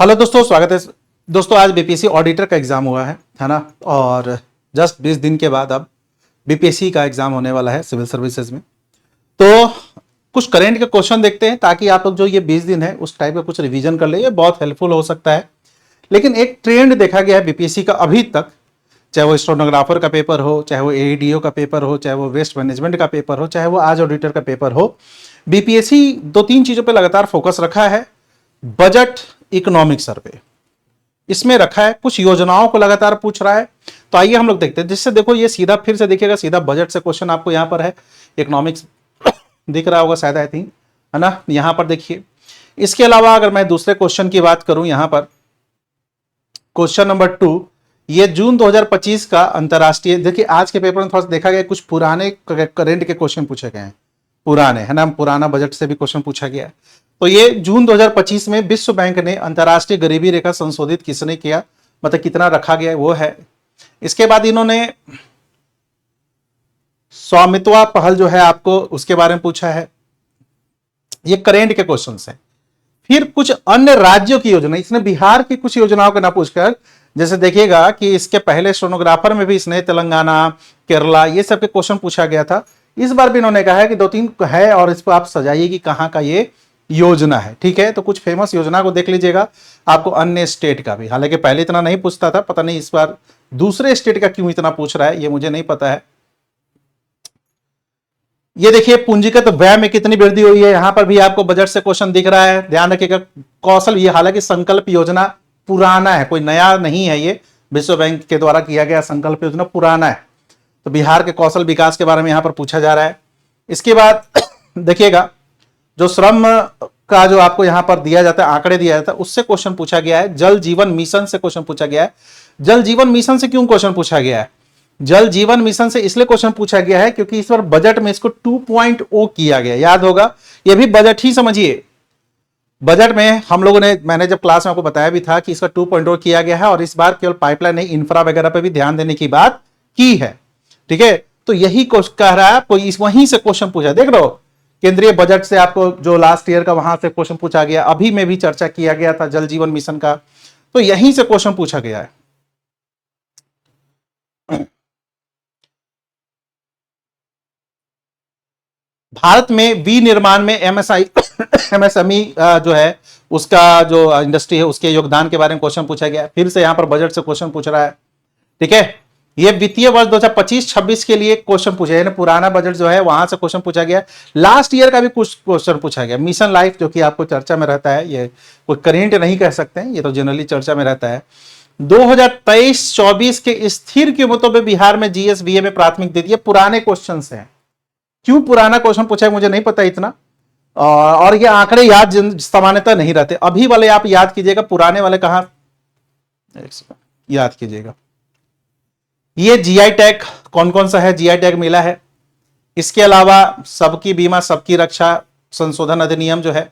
Hello दोस्तों, स्वागत है। दोस्तों आज बीपीएससी ऑडिटर का एग्जाम हुआ है ना। और जस्ट 20 दिन के बाद अब बीपीएससी का एग्जाम होने वाला है सिविल सर्विसेज में। तो कुछ करेंट के क्वेश्चन देखते हैं ताकि आप लोग जो ये 20 दिन है उस टाइप का कुछ रिवीजन कर ले, ये बहुत हेल्पफुल हो सकता है। लेकिन एक ट्रेंड देखा गया है बीपीएससी का अभी तक, चाहे वो स्टेनोग्राफर का पेपर हो, चाहे वो एईडीओ का पेपर हो, चाहे वो वेस्ट मैनेजमेंट का पेपर हो, चाहे वो आज ऑडिटर का पेपर हो, बीपीएससी दो तीन चीजों पर लगातार फोकस रखा है। बजट, इकोनॉमिक सर्वे, इसमें रखा है। कुछ योजनाओं को लगातार पूछ रहा है। तो आइए हम लोग देखते हैं, जिससे देखो ये सीधा फिर से देखिएगा, सीधा बजट से क्वेश्चन आपको यहां पर है। इकोनॉमिक्स दिख रहा होगा शायद, आई थिंक, है ना। यहां पर देखिए, इसके अलावा अगर मैं दूसरे क्वेश्चन की बात करूं, यहां पर क्वेश्चन नंबर 2, ये जून 2025 का अंतरराष्ट्रीय, देखिए आज के पेपर में थोड़ा सा देखा गया, कुछ पुराने करेंट के क्वेश्चन पूछे गए हैं, पुराने, है ना। पुराना बजट से भी क्वेश्चन पूछा गया है। तो ये जून 2025 में विश्व बैंक ने अंतरराष्ट्रीय गरीबी रेखा संशोधित किसने किया, मतलब कितना रखा गया वो है। इसके बाद इन्होंने स्वामित्व पहल जो है आपको उसके बारे में पूछा है। ये करेंट के क्वेश्चन है। फिर कुछ अन्य राज्यों की योजना, इसने बिहार की कुछ योजनाओं को ना पूछकर, जैसे देखिएगा कि इसके पहले स्टेनोग्राफर में भी इसने तेलंगाना, केरला, ये सब के क्वेश्चन पूछा गया था। इस बार भी इन्होंने कहा है कि 2-3 है और इसको आप सजाइए कि कहां का ये योजना है, ठीक है। तो कुछ फेमस योजना को देख लीजिएगा, आपको अन्य स्टेट का भी, हालांकि पहले इतना नहीं पूछता था, पता नहीं इस बार दूसरे स्टेट का क्यों इतना पूछ रहा है, ये मुझे नहीं पता है। ये देखिए पूंजीगत व्यय में कितनी वृद्धि हुई है, यहां पर भी आपको बजट से क्वेश्चन दिख रहा है, ध्यान रखिएगा। कौशल, ये हालांकि संकल्प योजना पुराना है, कोई नया नहीं है, ये विश्व बैंक के द्वारा किया गया संकल्प योजना पुराना है। तो बिहार के कौशल विकास के बारे में यहां पर पूछा जा रहा है। इसके बाद देखिएगा, जो श्रम का जो आपको यहां पर दिया जाता है, आंकड़े दिया जाता है, उससे क्वेश्चन पूछा गया है। जल जीवन मिशन से क्वेश्चन पूछा गया है। जल जीवन मिशन से क्यों क्वेश्चन पूछा गया है? जल जीवन मिशन से इसलिए क्वेश्चन पूछा गया है क्योंकि इस बार बजट में इसको 2.0 किया गया, याद होगा। ये भी बजट ही समझिए। बजट में हम लोगों ने, मैंने जब क्लास में आपको बताया भी था कि इसका 2.0 किया गया है, और इस बार केवल पाइपलाइन नहीं, इंफ्रा वगैरह पे भी ध्यान देने की बात की है, ठीक है। तो यही कह रहा है आपको, इस वहीं से क्वेश्चन पूछा, देख लो केंद्रीय बजट से आपको जो लास्ट ईयर का वहां से क्वेश्चन पूछा गया, अभी में भी चर्चा किया गया था जल जीवन मिशन का, तो यहीं से क्वेश्चन पूछा गया है। भारत में विनिर्माण में एमएसएमई जो है उसका जो इंडस्ट्री है उसके योगदान के बारे में क्वेश्चन पूछा गया। फिर से यहां पर बजट से क्वेश्चन पूछ रहा है, ठीक है। ये वित्तीय वर्ष 2025-26 के लिए क्वेश्चन पूछा, यानी पुराना बजट जो है वहां से क्वेश्चन पूछा गया। लास्ट ईयर का भी कुछ क्वेश्चन पूछा गया। मिशन लाइफ जो कि आपको चर्चा में रहता है, ये कोई करेंट नहीं कह सकते हैं, ये तो जनरली चर्चा में रहता है। 2023-24 के स्थिर कीमतों में बिहार में जीएसबीए में प्राथमिक दे दिए, पुराने क्वेश्चन हैं। क्यों पुराना क्वेश्चन पूछा है मुझे नहीं पता इतना, और ये आंकड़े याद सामान्यतः नहीं रहते। अभी वाले आप याद कीजिएगा, पुराने वाले कहां याद कीजिएगा। ये जीआई टैग कौन कौन सा है, जीआई टैग मिला है। इसके अलावा सबकी बीमा सबकी रक्षा संशोधन अधिनियम जो है,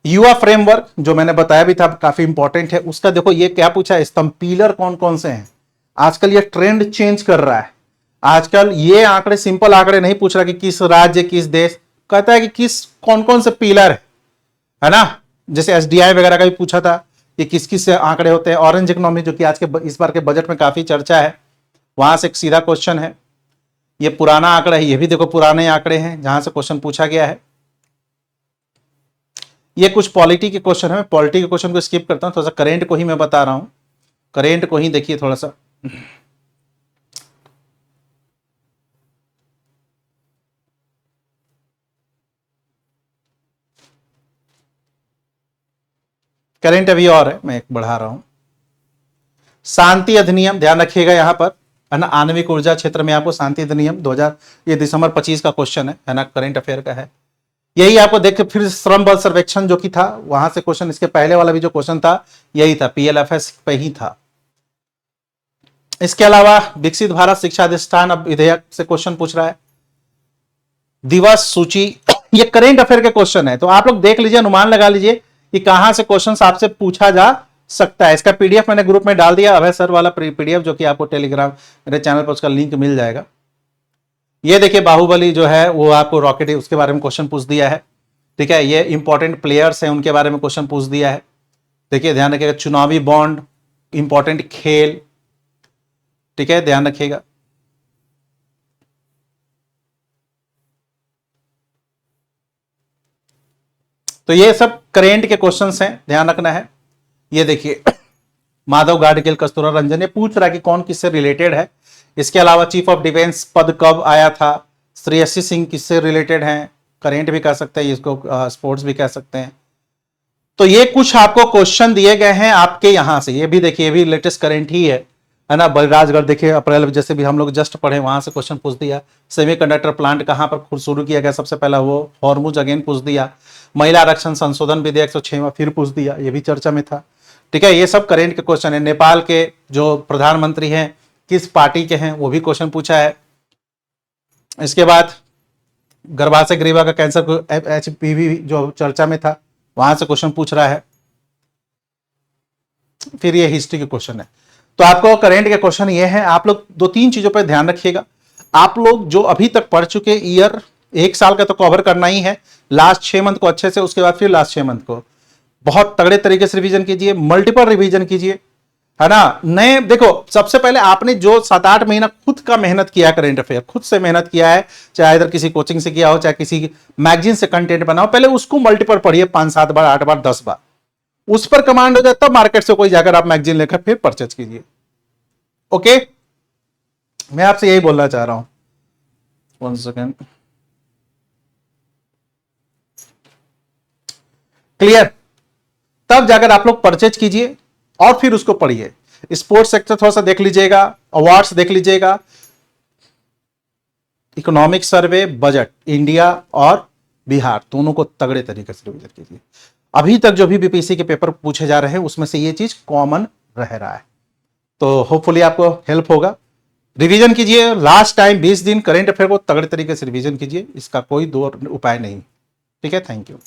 युवा फ्रेमवर्क जो मैंने बताया भी था काफी इंपॉर्टेंट है, उसका देखो ये क्या पूछा है, स्तंभ पिलर कौन कौन से हैं। आजकल ये ट्रेंड चेंज कर रहा है। आजकल ये आंकड़े, सिंपल आंकड़े नहीं पूछ रहा कि किस राज्य किस देश, कहता है कि किस कौन कौन से पिलर है ना। जैसे एसडीआई वगैरह का भी पूछा था कि किस किस आंकड़े होते हैं। ऑरेंज इकोनॉमी जो कि आज के इस बार के बजट में काफी चर्चा है, वहां से एक सीधा क्वेश्चन है। ये पुराना आंकड़ा है, ये भी देखो पुराने आंकड़े हैं जहां से क्वेश्चन पूछा गया है। ये कुछ पॉलिटी के क्वेश्चन है, मैं पॉलिटी के क्वेश्चन को स्किप करता हूं, थोड़ा सा करेंट को ही मैं बता रहा हूं। करेंट को ही देखिए थोड़ा सा। करेंट अभी और है, मैं एक बढ़ा रहा हूं। शांति अधिनियम ध्यान रखिएगा यहां पर, है ना। आणविक ऊर्जा क्षेत्र में आपको शांति अधिनियम 2000, ये दिसंबर 25 का क्वेश्चन है ना, करंट अफेयर का है। यही आपको देख, फिर श्रम बल सर्वेक्षण जो कि था वहां से क्वेश्चन, इसके पहले वाला भी जो क्वेश्चन था यही था, पीएलएफएस पे ही था। इसके अलावा विकसित भारत शिक्षा अधिष्ठान अब विधेयक से क्वेश्चन पूछ रहा है। दिवस सूची, ये करेंट अफेयर के क्वेश्चन है, तो आप लोग देख लीजिए, अनुमान लगा लीजिए कि कहां से क्वेश्चन आपसे पूछा जा सकता है। इसका पीडीएफ मैंने ग्रुप में डाल दिया, अभय सर वाला पीडीएफ, जो कि आपको टेलीग्राम मेरे चैनल पर उसका लिंक मिल जाएगा। ये देखिए बाहुबली जो है वो आपको रॉकेट, उसके बारे में क्वेश्चन पूछ दिया है। ठीक है, ये इंपॉर्टेंट प्लेयर्स हैं उनके बारे में क्वेश्चन पूछ दिया है। देखिए ध्यान रखिएगा, चुनावी बॉन्ड, इंपॉर्टेंट खेल, ठीक है, ध्यान रखिएगा। तो ये सब करेंट के क्वेश्चंस हैं, ध्यान रखना है। ये देखिए माधव गाडगिल, कस्तूरा रंजन, ये पूछ रहा है कि कौन किससे रिलेटेड है। इसके अलावा चीफ ऑफ डिफेंस पद कब आया था, श्रेयसी सिंह किससे रिलेटेड हैं, करेंट भी कह सकते हैं इसको, स्पोर्ट्स भी कह सकते हैं। तो ये कुछ आपको क्वेश्चन दिए गए हैं आपके यहां से, ये भी देखिए, ये भी लेटेस्ट करेंट ही है ना। बलराजगढ़ देखिए अप्रैल, जैसे भी हम लोग जस्ट पढ़े वहां से क्वेश्चन पूछ दिया। सेमीकंडक्टर प्लांट कहां पर शुरू किया गया सबसे पहला, वो हॉर्मुज, अगेन पूछ दिया। महिला आरक्षण संशोधन विधेयक 106वां फिर पूछ दिया, ये भी चर्चा में था। ठीक है, ये सब करेंट के क्वेश्चन है। नेपाल के जो प्रधानमंत्री हैं किस पार्टी के हैं, वो भी क्वेश्चन पूछा है। इसके बाद गर्भाशय ग्रीवा का कैंसर, HPV जो चर्चा में था, वहां से क्वेश्चन पूछ रहा है। फिर ये हिस्ट्री के क्वेश्चन है। तो आपको करेंट के क्वेश्चन ये है, आप लोग 2-3 चीजों पर ध्यान रखिएगा। आप लोग जो अभी तक पढ़ चुके ईयर, 1 साल का तो कवर करना ही है, लास्ट 6 मंथ को अच्छे से, उसके बाद फिर लास्ट 6 मंथ को बहुत तगड़े तरीके से रिवीजन कीजिए, मल्टीपल रिवीजन कीजिए, है ना। नए देखो, सबसे पहले आपने जो 7-8 महीना खुद का मेहनत किया है, करेंट अफेयर खुद से मेहनत किया है, चाहे इधर किसी कोचिंग से किया हो, चाहे किसी मैगजीन से कंटेंट बनाओ, पहले उसको मल्टीपल पढ़िए, 5-7 बार, 8 बार, 10 बार, उस पर कमांड हो जाए, तब मार्केट से कोई जाकर आप मैगजीन लेकर फिर परचेज कीजिए। ओके, मैं आपसे यही बोलना चाह रहा हूं। 1 सेकेंड, क्लियर? तब जाकर आप लोग परचेज कीजिए और फिर उसको पढ़िए। स्पोर्ट्स सेक्टर थोड़ा सा देख लीजिएगा, अवार्ड्स देख लीजिएगा, इकोनॉमिक सर्वे, बजट, इंडिया और बिहार दोनों को तगड़े तरीके से रिवीजन कीजिए। अभी तक जो भी बीपीएससी के पेपर पूछे जा रहे हैं उसमें से ये चीज कॉमन रह रहा है, तो होपफुली आपको हेल्प होगा। रिवीजन कीजिए, लास्ट टाइम 20 दिन करेंट अफेयर को तगड़े तरीके से रिवीजन कीजिए, इसका कोई दो उपाय नहीं। ठीक है, थैंक यू।